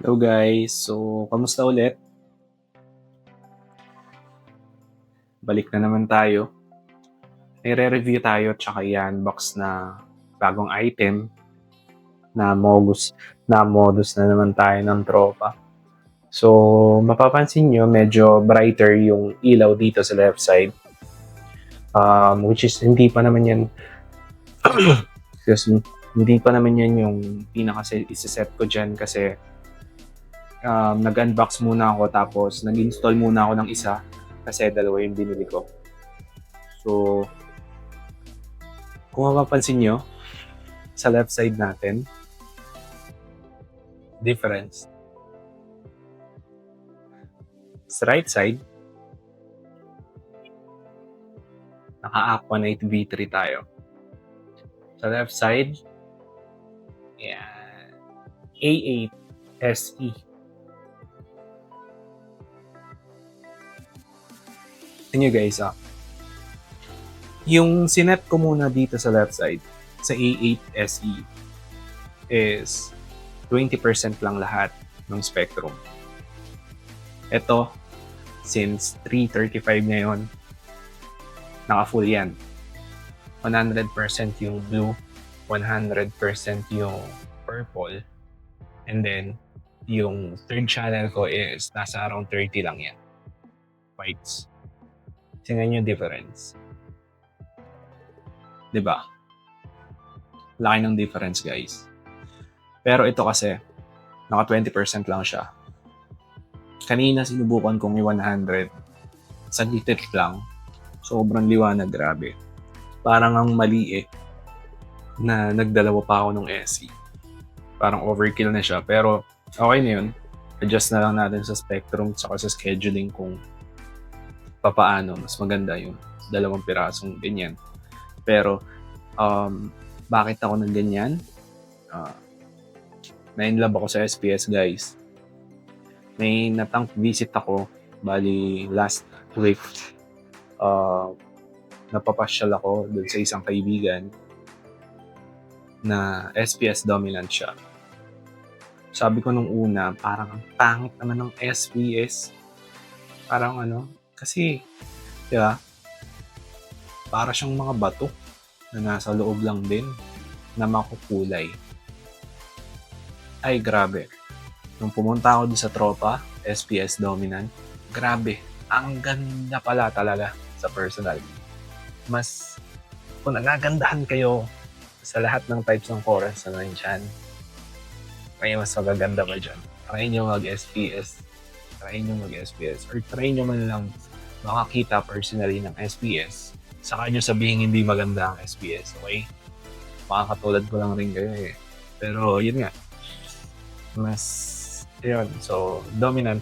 Hello guys, so kamusta ulit? Balik na naman tayo. Nire-review tayo tsaka i-unbox na bagong item na modus na naman tayo ng tropa. So mapapansin nyo medyo brighter yung ilaw dito sa left side. Which is hindi pa naman yan excuse me, hindi pa naman yan yung isa-set ko dyan kasi nag-unbox muna ako tapos nag-install muna ako ng isa kasi dalawa yung binili ko. So, kung mapapansin nyo, sa left side natin, difference. Sa right side, naka-Aquanite V3 tayo. Sa left side, yan, A8 SE. Tingnan nyo guys, yung sinet ko muna dito sa left side, sa A8 SE, is 20% lang lahat ng spectrum. Ito, since 335 ngayon, naka-full yan. 100% yung blue, 100% yung purple, and then, yung third channel ko is nasa around 30 lang yan. Whites. Tingnan nyo difference. Diba? Laki ng difference, guys. Pero ito kasi, naka 20% lang siya. Kanina sinubukan kong i-100. Sa litit lang. Sobrang liwanag, grabe. Parang ang mali na nagdalawa pa ako ng SE. Parang overkill na siya. Pero okay na yun. Adjust na lang natin sa spectrum saka sa scheduling kung papaano. Mas maganda yung dalawang pirasong ganyan. Pero bakit ako ng ganyan? Na-inlove ako sa SPS, guys. May natank visit ako. Bali, last week, napapasyal ako dun sa isang kaibigan na SPS dominant siya. Sabi ko nung una, parang ang pangit naman ng SPS. Parang kasi, di ba? Para siyang mga bato na nasa loob lang din na makukulay. Ay, grabe. Nung pumunta ako sa tropa, SPS dominant, grabe. Ang ganda pala talaga sa personal. Mas, kung nagagandahan kayo sa lahat ng types ng chorus na nandyan, kaya mas magaganda pa dyan. Try nyo mag-SPS. Try nyo mag-SPS. Or try nyo man lang makakita personally ng SPS. Saka nyo sabihin hindi maganda ang SPS, okay? Makakatulad ko lang rin kayo Pero yun nga. Yun. So, dominant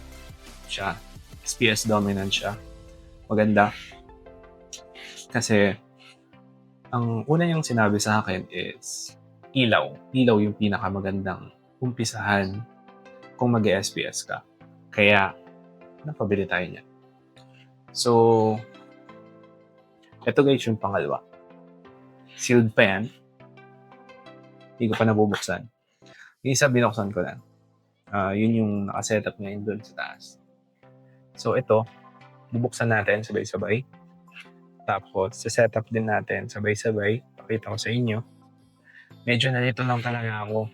siya. SPS dominant siya. Maganda. Kasi, ang una niyang sinabi sa akin is ilaw. Ilaw yung pinakamagandang umpisahan kung mag-SPS ka. Kaya, napabili tayo niya. So, ito guys yung pangalawa. Sealed pa yan. Hindi ko pa nabubuksan. Yung isa binuksan ko na. Yun yung nakasetup ngayon doon sa taas. So ito, bubuksan natin sabay-sabay. Tapos, sa-setup din natin sabay-sabay. Pakita ko sa inyo. Medyo nalito lang talaga ako.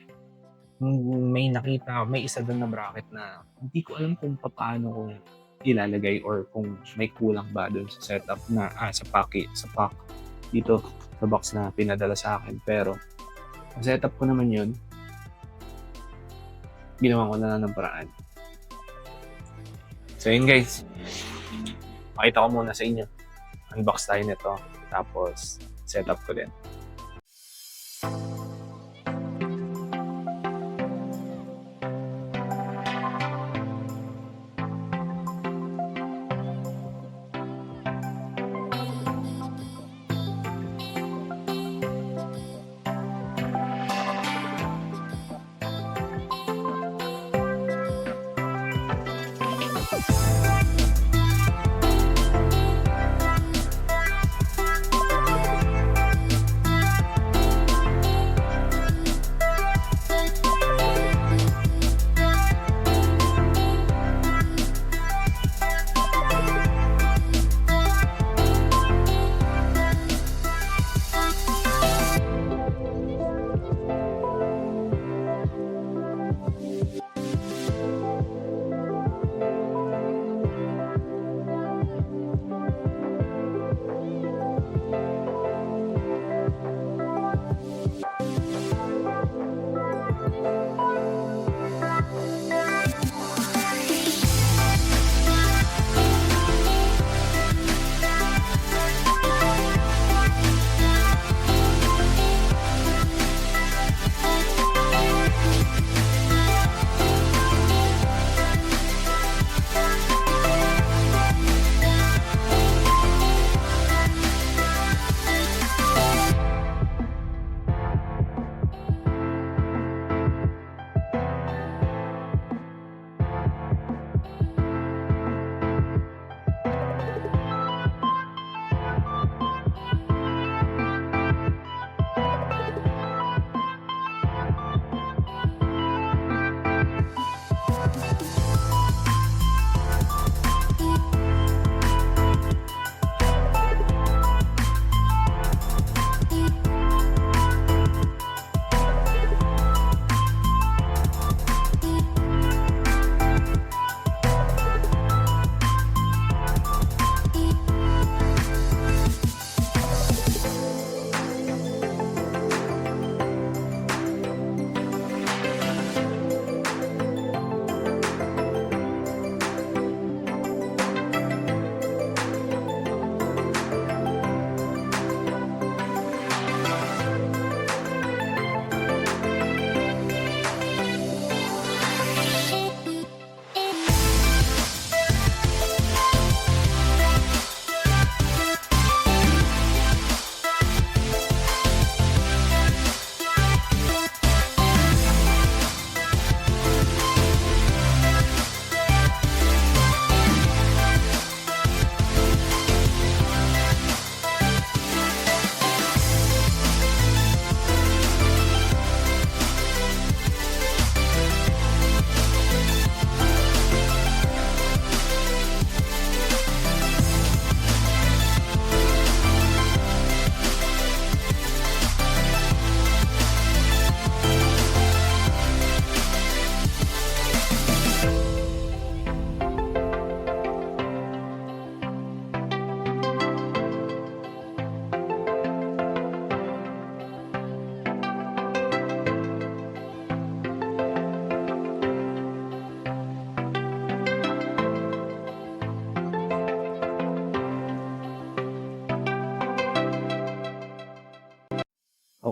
May nakita, may isa doon na bracket na hindi ko alam kung paano ko ilalagay or kung may kulang ba doon sa setup na sa pack dito sa box na pinadala sa akin. Pero setup ko naman yun, ginawa ko na lang ng paraan. So yun guys, pakita ko muna sa inyo, unbox tayo nito tapos setup ko din.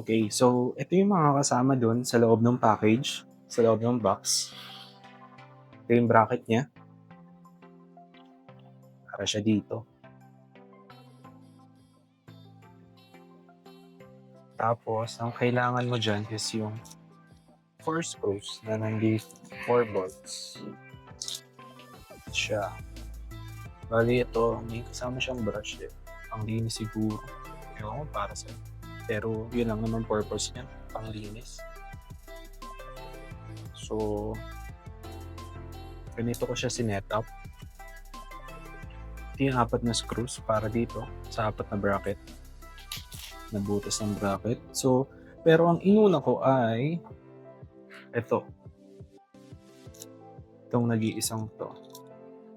Okay, so ito yung mga kasama dun sa loob ng package, sa loob ng box. Ito yung bracket niya. Para siya dito. Tapos, ang kailangan mo dyan is yung 4 screws na nandito, 4 bolts. Siya. Bali ito, may kasama siyang brush din. Ang linis siguro. Ewan ko para sa'yo. Pero yun lang naman purpose niya, panglinis. So, ganito ko siya sinet up. Ito yung 4 na screws para dito sa 4 na bracket. Na butas ng bracket. So, pero ang inuna ko ay ito. Itong nag-iisang to.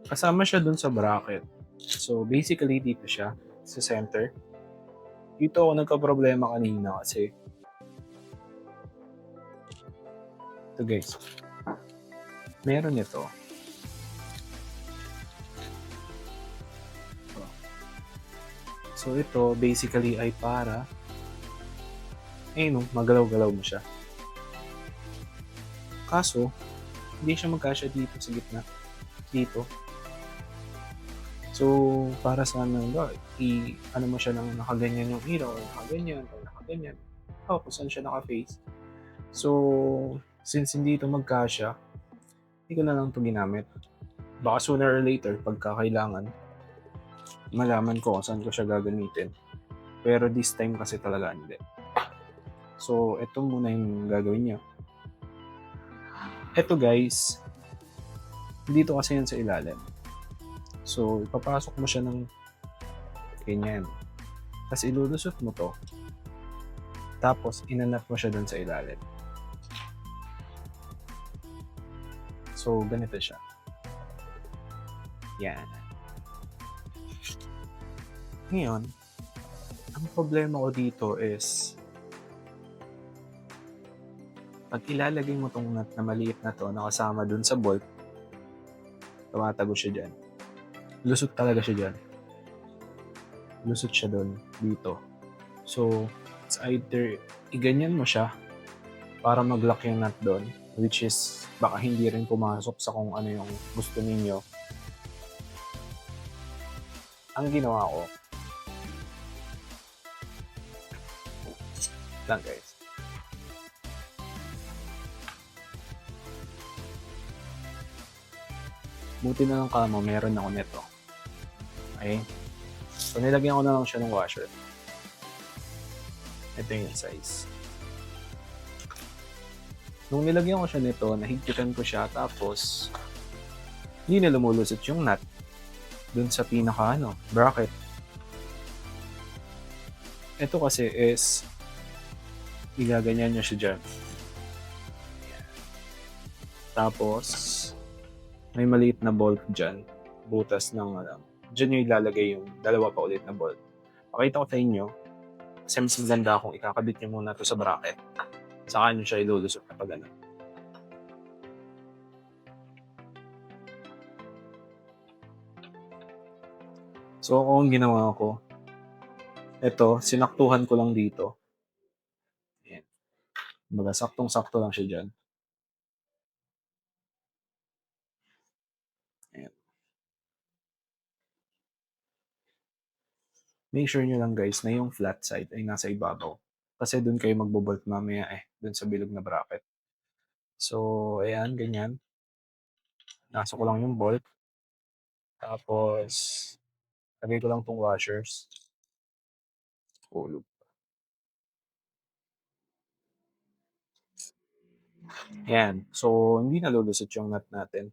Kasama siya dun sa bracket. So, basically dito siya sa center. Dito ako nagka-problema kanina kasi ito guys. Meron ito. So, ito basically ay para magalaw-galaw mo siya. Kaso, hindi siya magkasya dito sa gitna. Dito. So, para sana ano mo siya ng nakaganyan yung ilaw, o nakaganyan. Kung saan siya naka-face. So, since hindi ito magkasya, hindi ko na lang ito ginamit. Baka sooner or later, pagka kailangan, malaman ko kung saan ko siya gagamitin. Pero this time kasi talaga hindi. So, ito muna yung gagawin niyo. Ito guys, dito kasi yan sa ilalim. So, ipapasok mo siya ng ganyan. Tapos ilulusot mo to. Tapos, inanap mo siya dun sa ilalim. So, ganito siya. Yan. Ngayon, ang problema ko dito is pag ilalagay mo tong nut na maliit na to na kasama dun sa bolt, tumatago siya dyan. Lusot talaga siya dyan. Lusot siya dun, dito. So, it's either iganyan mo siya para mag-lock yung nut doon, which is baka hindi rin pumasok sa kung ano yung gusto ninyo. Ang ginawa ko, lang guys. Buti na lang kamo, meron ako nito. Okay? So, nilagyan ko na lang siya ng washer. Ito yung size. Nung nilagyan ko siya nito, nahigpitan ko siya, tapos hindi na lumulusot yung nut dun sa pinaka bracket. Ito kasi is igaganyan nyo siya dyan. Tapos may maliit na bolt dyan, butas ng dyan nyo ilalagay yung dalawa pa ulit na bolt. Pakita ko sa inyo kasi mas maganda kung ikakabit nyo muna to sa bracket, saka nyo siya ilulusot kapag ano. So ang ginawa ko, ito, sinaktuhan ko lang dito. Ayan. Baga, saktong-sakto lang siya dyan. Ayan. Make sure nyo lang guys na yung flat side ay nasa ibabaw. Kasi dun kayo magbobolt mamaya dun sa bilog na bracket. So, ayan, ganyan. Nasa ko lang yung bolt. Tapos, lagay ko lang tong washers. Hulog. Ayan. So, hindi nalulusot yung nut natin.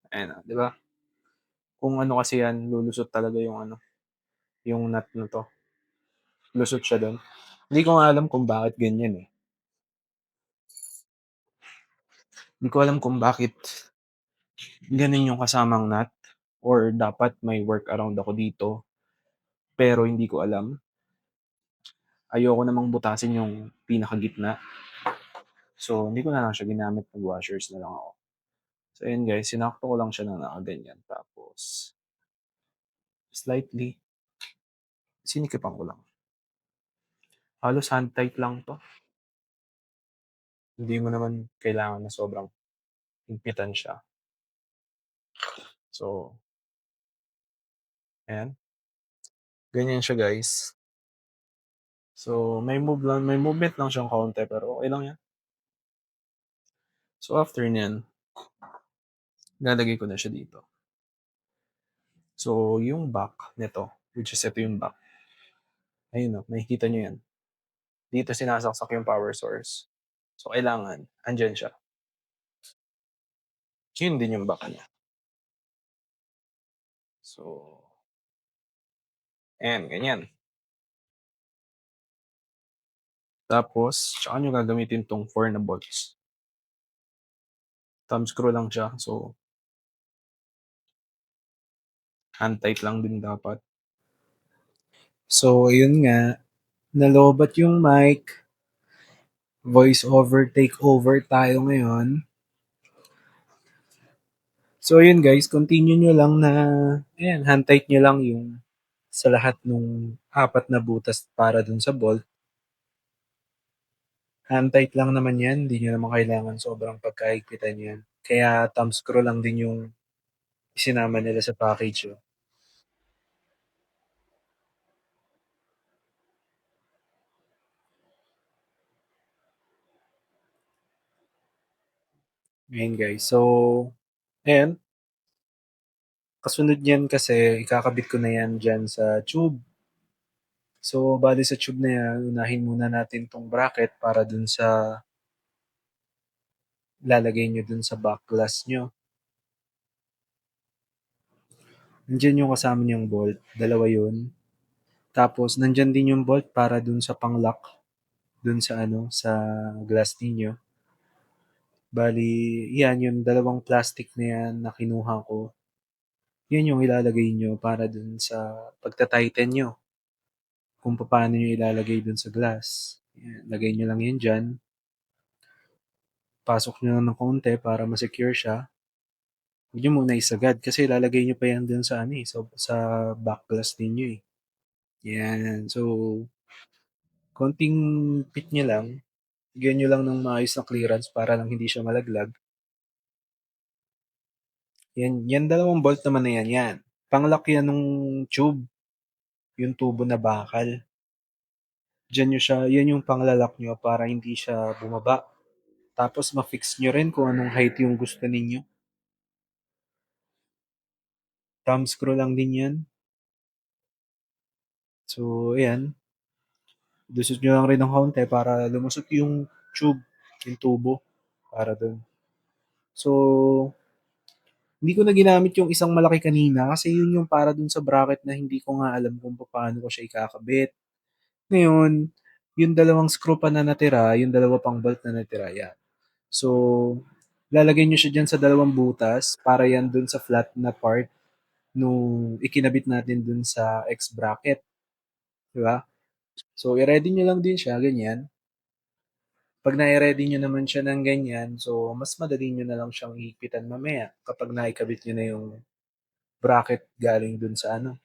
Ayan, di ba? Kung ano kasi yan, lulusot talaga yung nut na to. Lusot siya doon. Hindi ko nga alam kung bakit ganyan eh. Hindi ko alam kung bakit ganun yung kasamang nut or dapat may workaround ako dito. Pero hindi ko alam. Ayoko namang butasin yung pinakagitna. So, hindi ko na lang siya ginamit, nag-washers na lang ako. So, ayun guys, sinakto ko lang siya ng nakaganyan. Tapos, slightly, sinikipan ko lang. Halos hand tight lang 'to. Hindi mo naman kailangan na sobrang higpitan siya. So, ayan, ganyan siya guys. So, may movement lang siyang kaunti pero okey lang 'yan. So, after niyan, ilalagay ko na siya dito. So, yung back nito, which is ito yung back, ayun, oh, makikita niyo 'yan. Dito sinasaksak yung power source. So, kailangan andiyan siya. Yun din yung back niya. So, ayan, ganyan. Tapos tsaka niyo gagamitin 'tong 4 na bolts. Thumb screw lang siya, so hand tight lang din dapat. So, ayun nga, nalobat yung mic, voice over, take over tayo ngayon. So, ayun guys, continue nyo lang na, ayan, hand tight nyo lang yung sa lahat nung 4 na butas para dun sa bolt. Hand tight lang naman yan, hindi nyo naman kailangan sobrang pagkahigpitan yan. Kaya thumb screw lang din yung isinama nila sa package. Oh. Ayan guys, so, ayan, kasunod niyan kasi ikakabit ko na yan dyan sa tube. So, bali sa tube na yan, unahin muna natin tong bracket para dun sa lalagay nyo dun sa back glass nyo. Nandiyan yung kasama niyang bolt, dalawa yun. Tapos, nandyan din yung bolt para dun sa pang-lock, dun sa ano, sa glass ninyo. Bali, yan, yung dalawang plastic na yan na kinuha ko. Yan yung ilalagay nyo para dun sa pagta-tighten nyo. Kung paano nyo ilalagay dun sa glass. Yan, lagay nyo lang yan dyan. Pasok nyo lang ng konti para ma-secure siya. Huwag nyo muna isagad kasi ilalagay nyo pa yan dun sa, ano, eh, sa back glass ninyo eh. Yan. So, konting pit nyo lang. Bigyan nyo lang ng maayos na clearance para lang hindi siya malaglag. Yan dalawang bolt naman na yan, yan. Panglock yan nung tube, yung tubo na bakal. Diyan nyo siya, yan yung panglalak nyo para hindi siya bumaba. Tapos ma-fix nyo rin kung anong height yung gusto ninyo. Thumb screw lang din yan. So, ayan. Lusot nyo lang rin ng kaunti para lumusot yung tube, yung tubo. Para doon. So, hindi ko na ginamit yung isang malaki kanina kasi yun yung para dun sa bracket na hindi ko nga alam kung paano ko siya ikakabit. Ngayon, yung dalawang screw pa na natira, yung dalawa pang bolt na natira, yan. So, lalagay nyo siya dyan sa dalawang butas para yan dun sa flat na part nung ikinabit natin dun sa X bracket. Di ba? So, i-ready nyo lang din siya, ganyan. Pag na-ready nyo naman siya ng ganyan, so, mas madali nyo na lang siyang higpitan mamaya kapag naikabit nyo na yung bracket galing dun sa ano,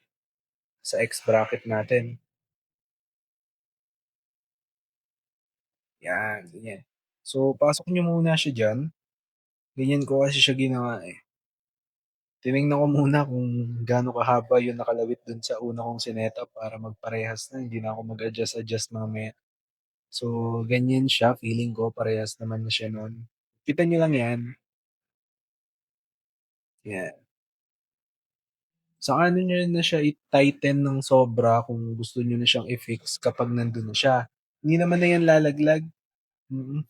sa X bracket natin. Yan, ganyan. So, pasok nyo muna siya dyan. Ganyan ko kasi siya ginawa eh. Tinignan ko muna kung gaano kahaba yung nakalawit dun sa una kong sinetup para magparehas na. Hindi na ako mag-adjust mamaya. So, ganyan siya. Feeling ko parehas naman na siya nun. Kita nyo lang yan. Yan. Saka ano nyo na siya i-tighten ng sobra kung gusto nyo na siyang i-fix kapag nandun na siya. Hindi naman na yan lalaglag. Mm.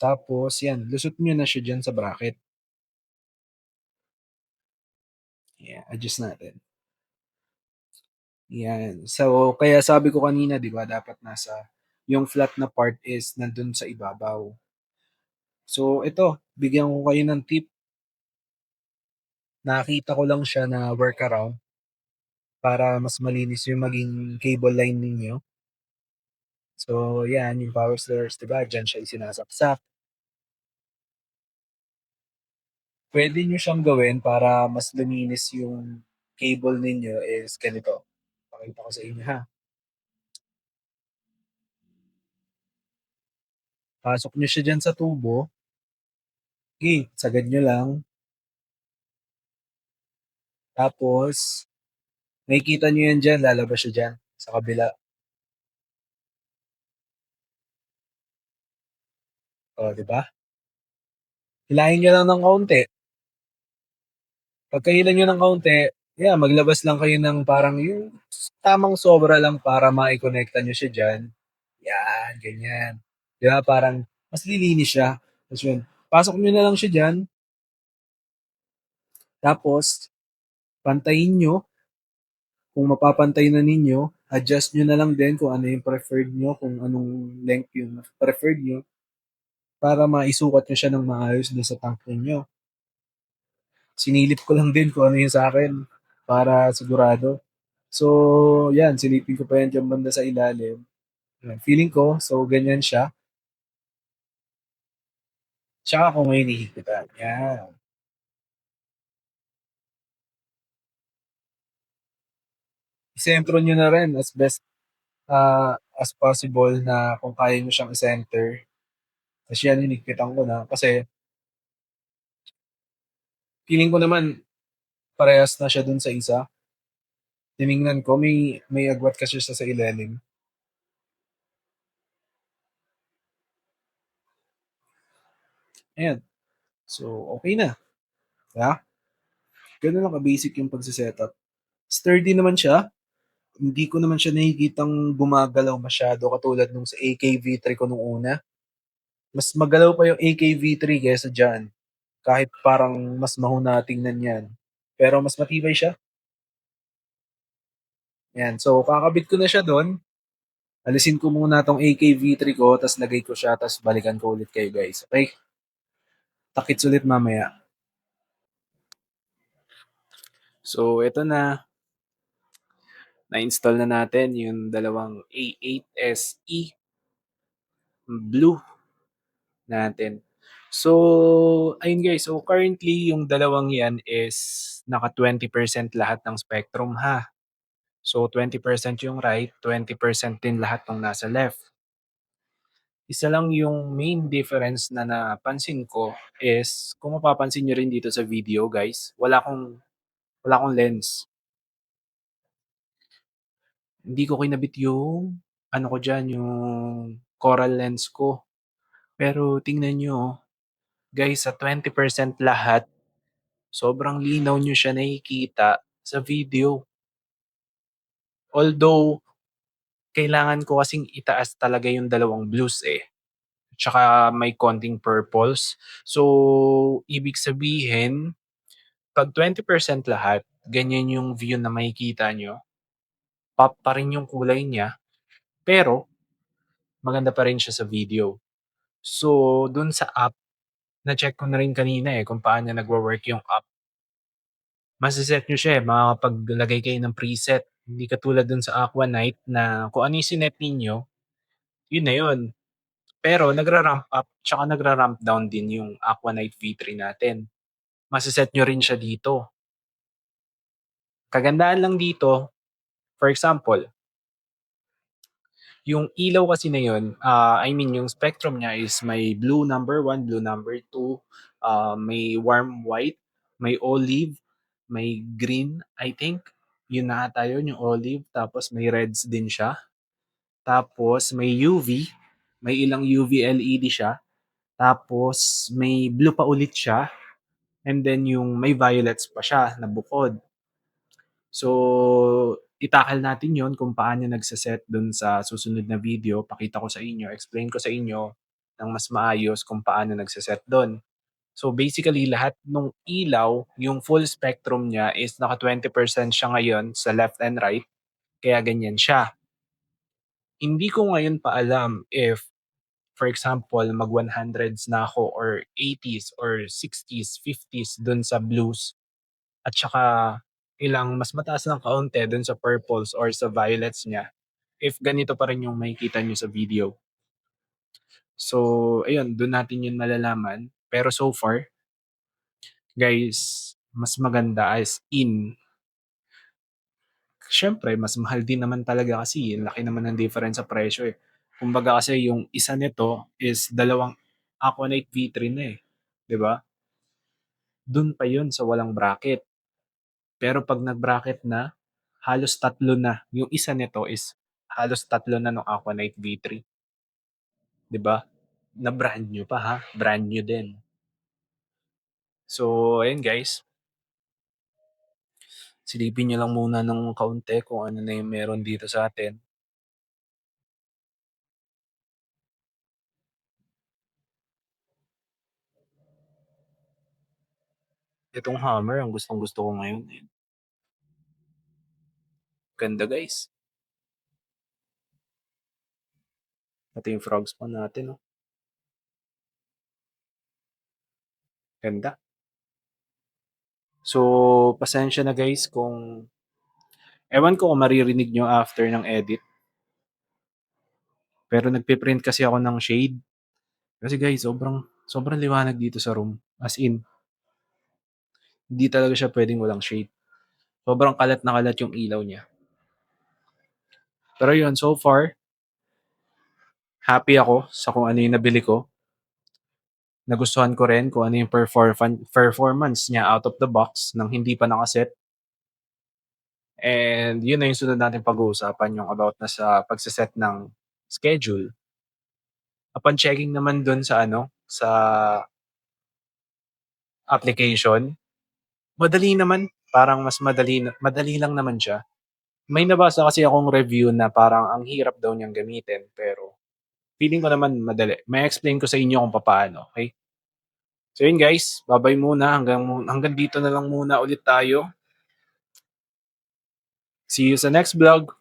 Tapos, yan, lusot nyo na siya dyan sa bracket. Yeah, adjust natin. Yan. So, kaya sabi ko kanina, di ba, dapat nasa, yung flat na part is nandun sa ibabaw. So, ito, bigyan ko kayo ng tip. Nakita ko lang siya na workaround para mas malinis yung maging cable line ninyo. So, yan yung power source, 'di ba, diyan siya isinasaksak. Puwede niyo siyang gawin para mas luminis yung cable ninyo is ganito, pakita ko sa inyo, ha. Pasok niyo siya diyan sa tubo, sige sagad niyo lang, tapos makikita niyo yan diyan, lalabas siya diyan sa kabila. Oh, 'di ba? Hilahin niyo lang ng kaunti. Pagkahila niyo ng kaunti, yeah, maglabas lang kayo ng parang yung tamang sobra lang para maikonekta niyo siya diyan. Yan, ganyan. 'Di ba parang mas lilinis siya. Tapos yun, pasok niyo na lang siya diyan, tapos pantayin niyo. Kung mapapantay na ninyo, adjust niyo na lang din kung ano yung preferred niyo, kung anong length yung preferred niyo para maisukat niyo siya ng maayos dun sa tank ninyo. Sinilip ko lang din kung ano yung sa akin para sigurado. So, yan, silipin ko pa yan dyan banda sa ilalim. Yan, feeling ko, so ganyan siya. Tsaka ako ngayon hihigpitan. Yan. Isentro nyo na rin as best as possible na kung kaya nyo siyang center. Kasi yan, hinigpitan ko na. Kasi feeling ko naman, parehas na siya dun sa isa. Tiningnan ko, may agwat kasi siya sa ilalim. Ayan. So, okay na. Yeah? Ganun lang ka-basic yung pagsisetup. Sturdy naman siya. Hindi ko naman siya nakikitang gumagalaw masyado katulad nung sa AKV3 ko nung una. Mas magalaw pa yung AKV3 kaysa dyan. Kahit parang mas mahuna tingnan yan. Pero mas matibay siya. Yan. So, kakabit ko na siya doon. Alisin ko muna tong AKV3 ko, tas lagay ko siya, tas balikan ko ulit kayo guys. Okay? Takits ulit mamaya. So, ito na. Na-install na natin yung dalawang A8SE Blue natin. So, ayun guys. So, currently, yung dalawang yan is naka 20% lahat ng spectrum ha. So, 20% yung right, 20% din lahat ng nasa left. Isa lang yung main difference na napansin ko is, kung mapapansin nyo rin dito sa video guys, wala akong lens. Hindi ko kinabit yung ano ko dyan, yung coral lens ko. Pero tingnan nyo, guys, sa 20% lahat, sobrang linaw nyo siya nakikita sa video. Although, kailangan ko kasing itaas talaga yung dalawang blues eh. Tsaka may konting purples. So, ibig sabihin, pag 20% lahat, ganyan yung view na makikita nyo. Pop pa rin yung kulay niya, pero maganda pa rin siya sa video. So, dun sa app, na-check ko na rin kanina eh kung paano nagwo-work yung app. Mase-set nyo siya eh, makakapaglagay kayo ng preset. Hindi katulad dun sa Aquanite na kung ano yung sinet ninyo, yun na yun. Pero nagra-ramp up tsaka nagra-ramp down din yung Aquanite V3 natin. Mase-set nyo rin siya dito. Kagandahan lang dito, for example, yung ilaw kasi na yun, I mean yung spectrum niya is may blue number 1, blue number 2, may warm white, may olive, may green, I think. Yun na ata yun, yung olive. Tapos may reds din siya. Tapos may UV, may ilang UV LED siya. Tapos may blue pa ulit siya. And then yung may violets pa siya na bukod. So, itakal natin yon kung paano nagsaset dun sa susunod na video. Pakita ko sa inyo, explain ko sa inyo ng mas maayos kung paano nagsaset dun. So basically, lahat ng ilaw, yung full spectrum niya is naka 20% siya ngayon sa left and right, kaya ganyan siya. Hindi ko ngayon pa alam if, for example, mag 100s na ako or 80s or 60s, 50s dun sa blues at saka ilang mas mataas ng kaunti dun sa purples or sa violets niya. if ganito pa rin yung makikita niyo sa video. So, ayun, dun natin yun malalaman. Pero so far, guys, mas maganda as in, siyempre mas mahal din naman talaga kasi ang laki naman ng difference sa presyo, eh. Kumbaga kasi yung isa nito is dalawang Aquanite V3 na, eh, 'di ba? Dun pa yun sa walang bracket. Pero 'pag nag-bracket na, halos tatlo na. Yung isa nito is halos tatlo na nung Aquanite V3, 'di ba? Na brand new pa, ha, brand new din. So, ayun guys, silipin niyo lang muna ng kaunti kung ano na yung meron dito sa atin. Itong hammer ang gustong-gusto ko ngayon, eh. Ganda guys. Ito yung frog spawn natin, oh. Ganda. So, pasensya na guys kung ewan ko kung maririnig nyo after ng edit. Pero nagpe-print kasi ako ng shade. Kasi guys, sobrang liwanag dito sa room. As in, hindi talaga siya pwedeng walang shade. Sobrang kalat na kalat yung ilaw niya. Pero yun, so far, happy ako sa kung ano yung nabili ko. Nagustuhan ko rin kung ano yung performance niya out of the box nang hindi pa nakaset. And yun na yung sunod natin pag-uusapan, yung about na sa pagse-set ng schedule. Upon checking naman dun sa sa application, madali naman. Parang mas madali lang naman siya. May nabasa kasi akong review na parang ang hirap daw niyang gamitin, pero feeling ko naman madali. May explain ko sa inyo kung paano, okay? So yun guys, bye muna, hanggang dito na lang muna ulit tayo. See you sa next vlog.